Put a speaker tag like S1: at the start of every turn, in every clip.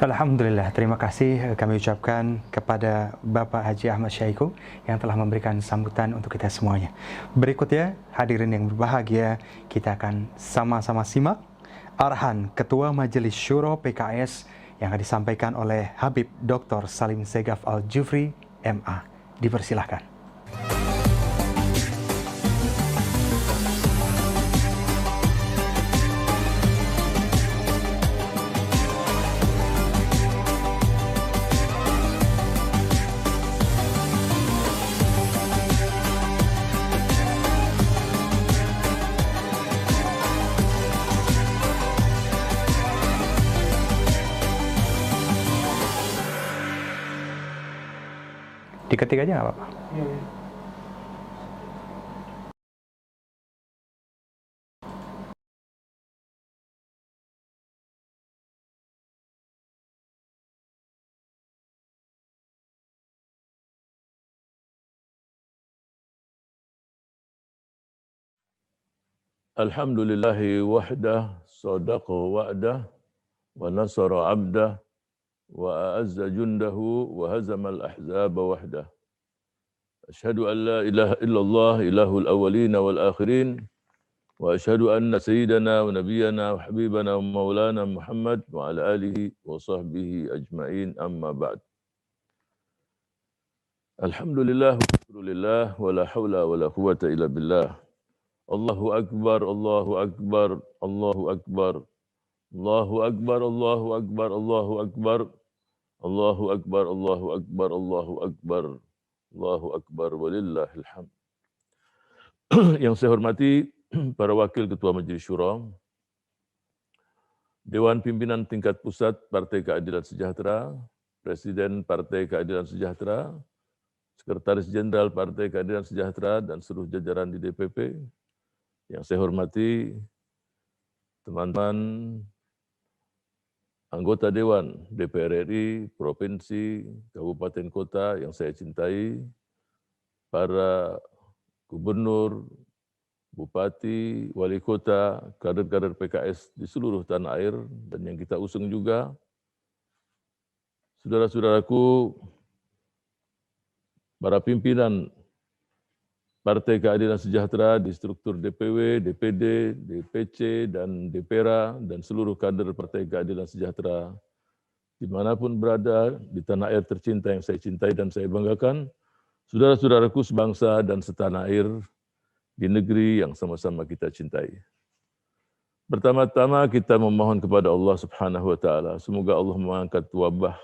S1: Alhamdulillah, terima kasih kami ucapkan kepada Bapak Haji Ahmad Syahiku yang telah memberikan sambutan untuk kita semuanya. Berikutnya, hadirin yang berbahagia, kita akan sama-sama simak arahan Ketua Majelis Syuro PKS yang akan disampaikan oleh Habib Dr. Salim Segaf Al-Jufri, MA. Dipersilahkan. Diketik aja nggak apa-apa.
S2: Alhamdulillahi wahdah, sadaqa wa'dah, wa nasara abdah, wa a'azza jundahu, wa hazamal ahzaba wahdah. Ashhadu an la ilaha illallah, ilahul awwalina wal akhirin, wa ashhadu anna sayyidana wa nabiyyana wa habibana wa maulana Muhammad wa ala alihi wa sahbihi ajma'in, amma ba'd. Alhamdulillah, wa syukurillah, wa la hawla wa la quwwata illa billah. Allahu akbar, Allahu akbar, Allahu akbar. Allahu akbar, Allahu akbar, Allahu akbar. Allahu akbar, Allahu akbar, Allahu akbar. Allahu akbar, walillahil hamd. Yang saya hormati para wakil Ketua Majelis Syuro, Dewan Pimpinan Tingkat Pusat Partai Keadilan Sejahtera, Presiden Partai Keadilan Sejahtera, Sekretaris Jenderal Partai Keadilan Sejahtera, dan seluruh jajaran di DPP. Yang saya hormati teman-teman anggota Dewan DPR RI, Provinsi, Kabupaten Kota yang saya cintai, para gubernur, bupati, wali kota, kader-kader PKS di seluruh tanah air, dan yang kita usung juga, saudara-saudaraku, para pimpinan Partai Keadilan Sejahtera di struktur DPW, DPD, DPC, dan DPRA, dan seluruh kader Partai Keadilan Sejahtera, dimanapun berada di tanah air tercinta yang saya cintai dan saya banggakan, saudara-saudaraku sebangsa dan setanah air di negeri yang sama-sama kita cintai. Pertama-tama kita memohon kepada Allah Subhanahu wa Ta'ala, semoga Allah mengangkat wabah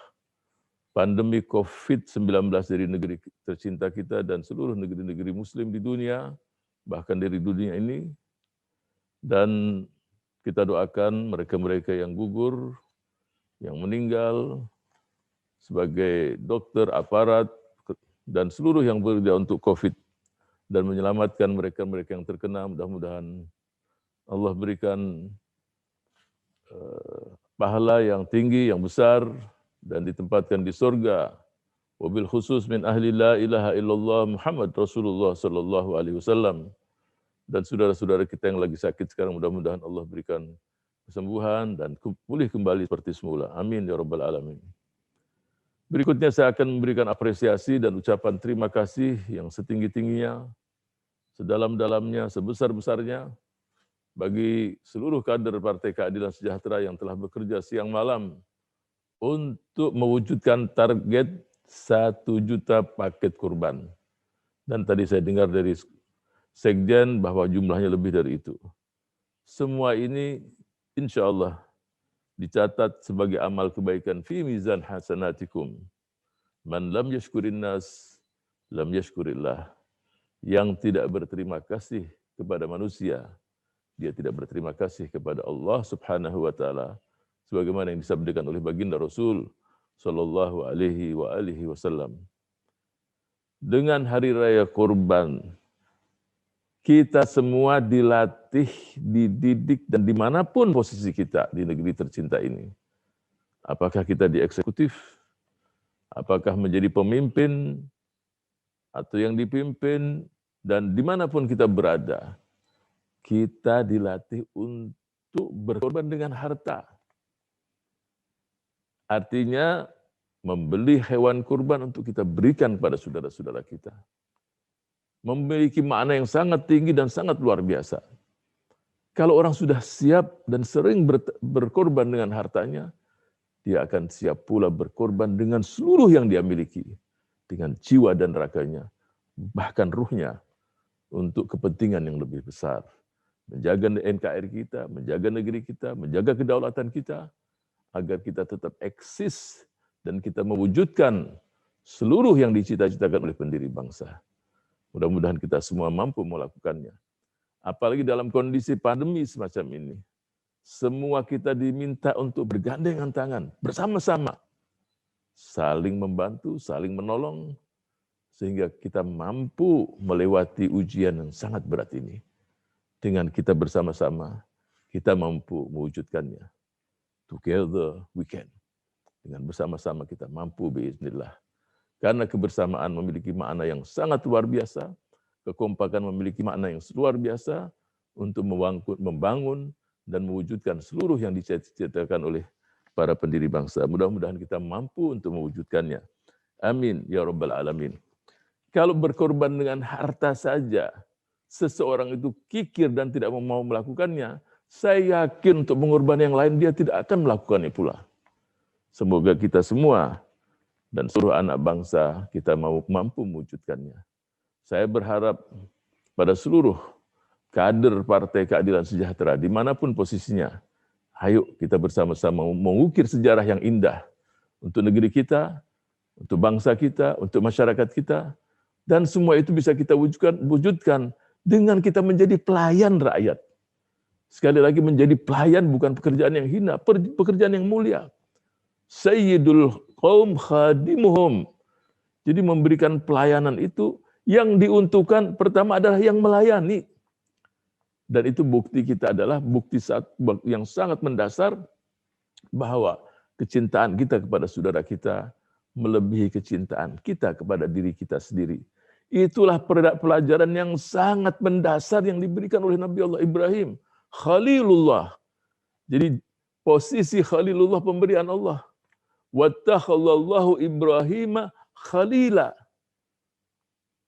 S2: pandemi COVID-19 dari negeri tercinta kita dan seluruh negeri-negeri Muslim di dunia, bahkan dari dunia ini. Dan kita doakan mereka-mereka yang gugur, yang meninggal, sebagai dokter, aparat, dan seluruh yang bekerja untuk COVID, dan menyelamatkan mereka-mereka yang terkena. Mudah-mudahan Allah berikan pahala yang tinggi, yang besar, dan ditempatkan di surga. Wabil khusus min ahli la ilaha illallah Muhammad Rasulullah sallallahu alaihi wasallam. Dan saudara-saudara kita yang lagi sakit sekarang, mudah-mudahan Allah berikan kesembuhan dan pulih kembali seperti semula. Amin ya rabbal alamin. Berikutnya saya akan memberikan apresiasi dan ucapan terima kasih yang setinggi-tingginya, sedalam-dalamnya, sebesar-besarnya bagi seluruh kader Partai Keadilan Sejahtera yang telah bekerja siang malam untuk mewujudkan target 1 juta paket kurban. Dan tadi saya dengar dari Sekjen bahwa jumlahnya lebih dari itu. Semua ini insya Allah dicatat sebagai amal kebaikan fi mizan hasanatikum. Man lam yashkurin nas, lam yashkurillah. Yang tidak berterima kasih kepada manusia, dia tidak berterima kasih kepada Allah Subhanahu wa Ta'ala, sebagaimana yang disabdakan oleh baginda Rasul sallallahu alaihi wasallam. Dengan hari raya kurban, kita semua dilatih, dididik, dan dimanapun posisi kita di negeri tercinta ini. Apakah kita di eksekutif, apakah menjadi pemimpin, atau yang dipimpin, dan dimanapun kita berada, kita dilatih untuk berkorban dengan harta. Artinya membeli hewan kurban untuk kita berikan kepada saudara-saudara kita. Memiliki makna yang sangat tinggi dan sangat luar biasa. Kalau orang sudah siap dan sering berkorban dengan hartanya, dia akan siap pula berkorban dengan seluruh yang dia miliki. Dengan jiwa dan raganya, bahkan ruhnya, untuk kepentingan yang lebih besar. Menjaga NKRI kita, menjaga negeri kita, menjaga kedaulatan kita, agar kita tetap eksis dan kita mewujudkan seluruh yang dicita-citakan oleh pendiri bangsa. Mudah-mudahan kita semua mampu melakukannya. Apalagi dalam kondisi pandemi semacam ini. Semua kita diminta untuk bergandengan tangan, bersama-sama. Saling membantu, saling menolong, sehingga kita mampu melewati ujian yang sangat berat ini. Dengan kita bersama-sama, kita mampu mewujudkannya. Together we can. Dengan bersama-sama kita mampu biiznillah. Karena kebersamaan memiliki makna yang sangat luar biasa, kekompakan memiliki makna yang luar biasa untuk membangun dan mewujudkan seluruh yang dicita-citakan oleh para pendiri bangsa. Mudah-mudahan kita mampu untuk mewujudkannya. Amin ya rabbal alamin. Kalau berkorban dengan harta saja, seseorang itu kikir dan tidak mau melakukannya, saya yakin untuk mengorban yang lain dia tidak akan melakukannya pula. Semoga kita semua dan seluruh anak bangsa kita mampu mewujudkannya. Saya berharap pada seluruh kader Partai Keadilan Sejahtera, dimanapun posisinya, ayo kita bersama-sama mengukir sejarah yang indah untuk negeri kita, untuk bangsa kita, untuk masyarakat kita, dan semua itu bisa kita wujudkan dengan kita menjadi pelayan rakyat. Sekali lagi, menjadi pelayan bukan pekerjaan yang hina, pekerjaan yang mulia. Sayyidul qaum khadimuhum. Jadi memberikan pelayanan itu yang diuntukkan pertama adalah yang melayani. Dan itu bukti kita adalah bukti yang sangat mendasar bahwa kecintaan kita kepada saudara kita melebihi kecintaan kita kepada diri kita sendiri. Itulah pelajaran yang sangat mendasar yang diberikan oleh Nabi Allah Ibrahim. Khalilullah. Jadi posisi Khalilullah pemberian Allah. Wattakhallallahu Ibrahim khalila.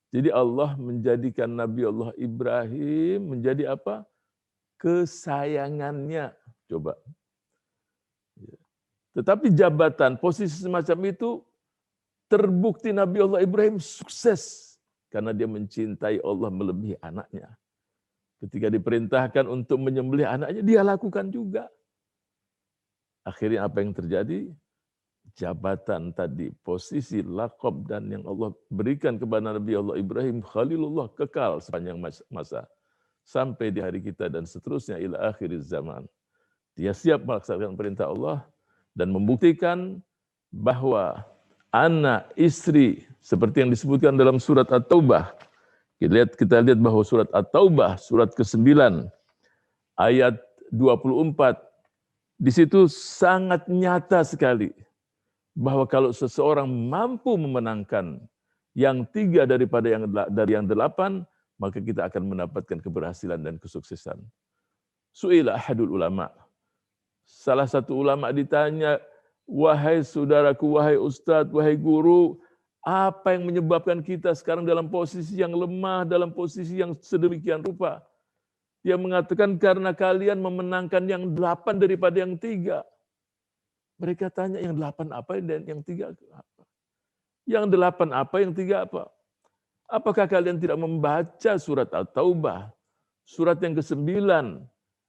S2: Jadi Allah menjadikan Nabi Allah Ibrahim menjadi apa? Kesayangannya. Coba. Tetapi jabatan, posisi semacam itu terbukti Nabi Allah Ibrahim sukses. Karena dia mencintai Allah melebihi anaknya. Ketika diperintahkan untuk menyembelih anaknya, dia lakukan juga. Akhirnya apa yang terjadi? Jabatan tadi, posisi, laqab dan yang Allah berikan kepada Nabi Allah Ibrahim Khalilullah kekal sepanjang masa sampai di hari kita dan seterusnya ila akhir zaman. Dia siap melaksanakan perintah Allah dan membuktikan bahwa anak, istri seperti yang disebutkan dalam surat At-Taubah. Kita lihat bahwa surat At-Taubah surat ke-9 ayat 24 di situ sangat nyata sekali bahwa kalau seseorang mampu memenangkan yang 3 dari yang 8, maka kita akan mendapatkan keberhasilan dan kesuksesan. Su'ila ahadul ulama. Salah satu ulama ditanya, wahai saudaraku, wahai ustadz, wahai guru, apa yang menyebabkan kita sekarang dalam posisi yang lemah, dalam posisi yang sedemikian rupa? Dia mengatakan karena kalian memenangkan yang 8 daripada yang 3. Mereka tanya yang 8 apa dan yang 3 apa? Yang 8 apa, yang 3 apa? Apakah kalian tidak membaca surat At-Taubah? Surat yang ke-9,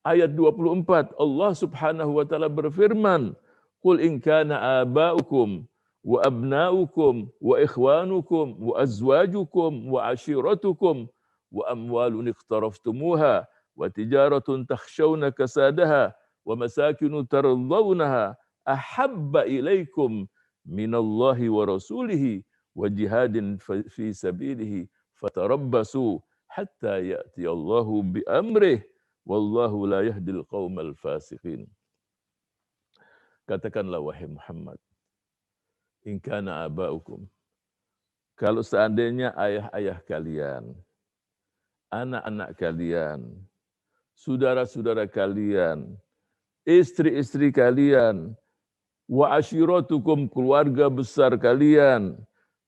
S2: ayat 24. Allah subhanahu wa ta'ala berfirman, Qul in kana aba'ukum wa abna'ukum wa ikhwanukum wa azwajukum wa ashiratukum wa amwalun iqtaraftumuha wa tijaratun takhshawna kasadaha wa masakinu tardawnaha ahabba ilaikum minallahi wa rasulihi wa jihadin fi sabilihi fatarabbasu hatta ya'tiyallahu bi amrih wallahu la yahdil qaumal fasiqin. Katakanlah wahai Muhammad, in kana aba'ukum, kalau seandainya ayah-ayah kalian, anak-anak kalian, saudara-saudara kalian, istri-istri kalian, wa ashiratukum, keluarga besar kalian,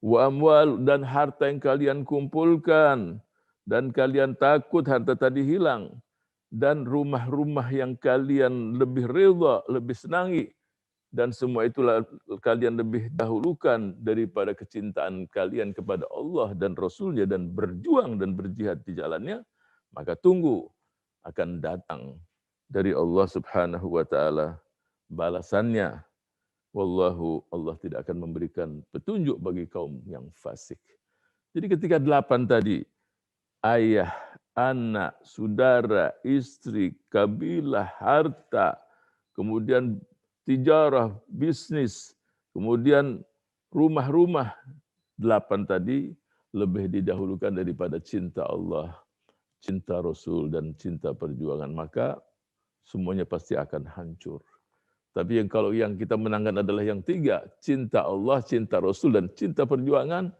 S2: wa amwal, dan harta yang kalian kumpulkan, dan kalian takut harta tadi hilang, dan rumah-rumah yang kalian lebih rela, lebih senangi, dan semua itulah kalian lebih dahulukan daripada kecintaan kalian kepada Allah dan Rasulnya, dan berjuang dan berjihad di jalannya, maka tunggu akan datang dari Allah Subhanahu wa taala balasannya. Wallahu, Allah tidak akan memberikan petunjuk bagi kaum yang fasik. Jadi ketika 8 tadi, ayah, anak, saudara, istri, kabilah, harta, kemudian tijarah, bisnis, kemudian rumah-rumah, 8 tadi lebih didahulukan daripada cinta Allah, cinta Rasul, dan cinta perjuangan, maka semuanya pasti akan hancur. Tapi kalau yang kita menangkan adalah yang 3, cinta Allah, cinta Rasul, dan cinta perjuangan,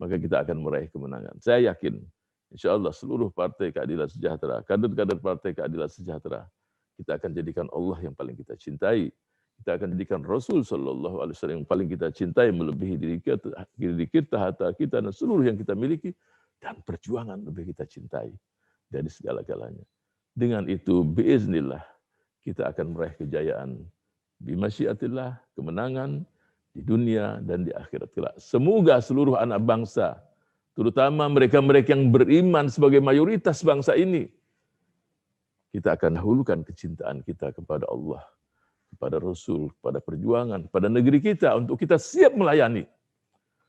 S2: maka kita akan meraih kemenangan. Saya yakin, insya Allah seluruh Partai Keadilan Sejahtera, kader-kader Partai Keadilan Sejahtera, kita akan jadikan Allah yang paling kita cintai. Kita akan jadikan Rasul Sallallahu Alaihi Wasallam yang paling kita cintai, melebihi diri kita, harta kita, dan seluruh yang kita miliki, dan perjuangan lebih kita cintai dari segala-galanya. Dengan itu, biiznillah, kita akan meraih kejayaan, bimasyiatillah, kemenangan di dunia dan di akhirat kelak. Semoga seluruh anak bangsa, terutama mereka-mereka yang beriman sebagai mayoritas bangsa ini, kita akan dahulukan kecintaan kita kepada Allah, kepada Rasul, kepada perjuangan, kepada negeri kita, untuk kita siap melayani,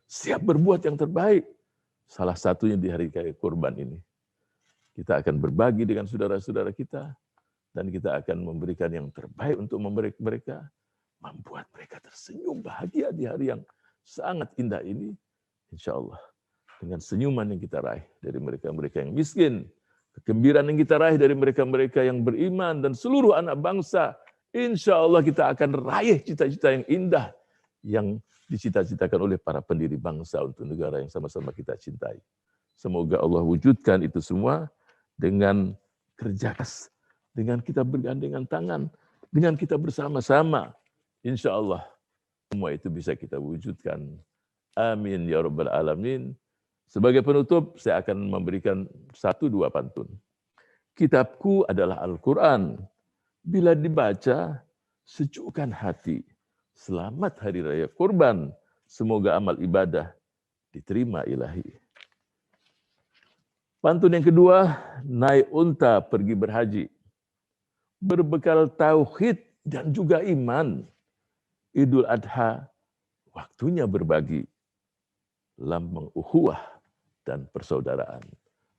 S2: siap berbuat yang terbaik. Salah satunya di hari raya Kurban ini. Kita akan berbagi dengan saudara-saudara kita, dan kita akan memberikan yang terbaik untuk mereka, membuat mereka tersenyum bahagia di hari yang sangat indah ini. Insya Allah, dengan senyuman yang kita raih dari mereka-mereka yang miskin, kegembiraan yang kita raih dari mereka-mereka yang beriman, dan seluruh anak bangsa, insya Allah kita akan raih cita-cita yang indah yang dicita-citakan oleh para pendiri bangsa untuk negara yang sama-sama kita cintai. Semoga Allah wujudkan itu semua dengan kerja keras, dengan kita bergandengan tangan, dengan kita bersama-sama. Insya Allah semua itu bisa kita wujudkan. Amin ya rabbal alamin. Sebagai penutup, saya akan memberikan 1-2 pantun. Kitabku adalah Al-Quran. Bila dibaca, sejukkan hati. Selamat Hari Raya Kurban. Semoga amal ibadah diterima ilahi. Pantun yang kedua, naik unta pergi berhaji. Berbekal tauhid dan juga iman. Idul Adha, waktunya berbagi. Lambang ukhuwah dan persaudaraan.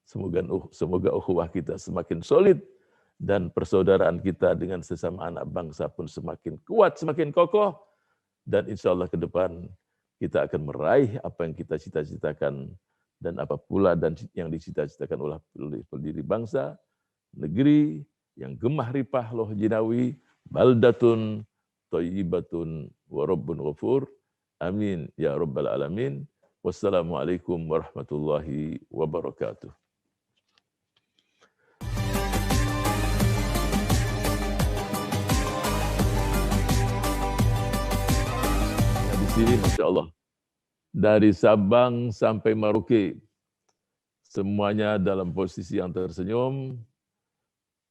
S2: Semoga ukhuwah kita semakin solid, dan persaudaraan kita dengan sesama anak bangsa pun semakin kuat, semakin kokoh. Dan insya Allah ke depan kita akan meraih apa yang kita cita-citakan, dan apa pula dan yang dicita-citakan oleh pendiri bangsa, negeri yang gemah ripah loh jinawi, baldatun thayyibatun wa rabbun ghafur. Amin ya rabbal alamin. Wassalamualaikum warahmatullahi wabarakatuh. Nah, di sini Masya Allah, dari Sabang sampai Merauke, semuanya dalam posisi yang tersenyum.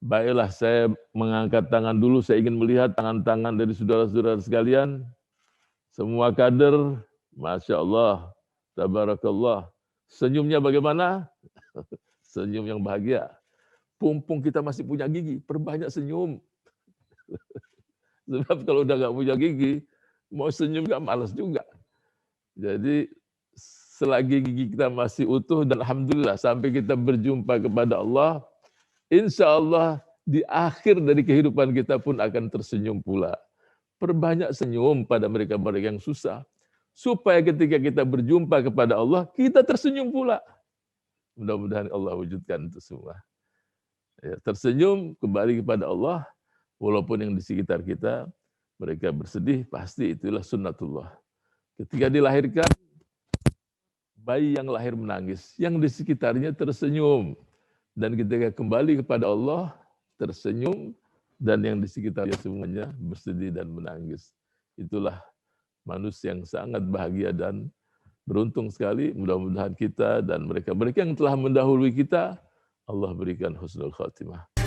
S2: Baiklah, saya mengangkat tangan dulu, saya ingin melihat tangan-tangan dari saudara-saudara sekalian. Semua kader, Masya Allah, Tabarakallah. Senyumnya bagaimana? Senyum yang bahagia. Pumpung kita masih punya gigi, perbanyak senyum. Sebab kalau udah nggak punya gigi, mau senyum nggak malas juga. Jadi selagi gigi kita masih utuh, dan alhamdulillah sampai kita berjumpa kepada Allah, insya Allah di akhir dari kehidupan kita pun akan tersenyum pula. Perbanyak senyum pada mereka-mereka yang susah, supaya ketika kita berjumpa kepada Allah, kita tersenyum pula. Mudah-mudahan Allah wujudkan itu semua. Ya, tersenyum kembali kepada Allah, walaupun yang di sekitar kita, mereka bersedih, pasti itulah sunnatullah. Ketika dilahirkan, bayi yang lahir menangis, yang di sekitarnya tersenyum. Dan ketika kembali kepada Allah, tersenyum, dan yang di sekitarnya semuanya bersedih dan menangis. itulah manusia yang sangat bahagia dan beruntung sekali. Mudah-mudahan kita dan mereka yang telah mendahului kita, Allah berikan husnul khatimah.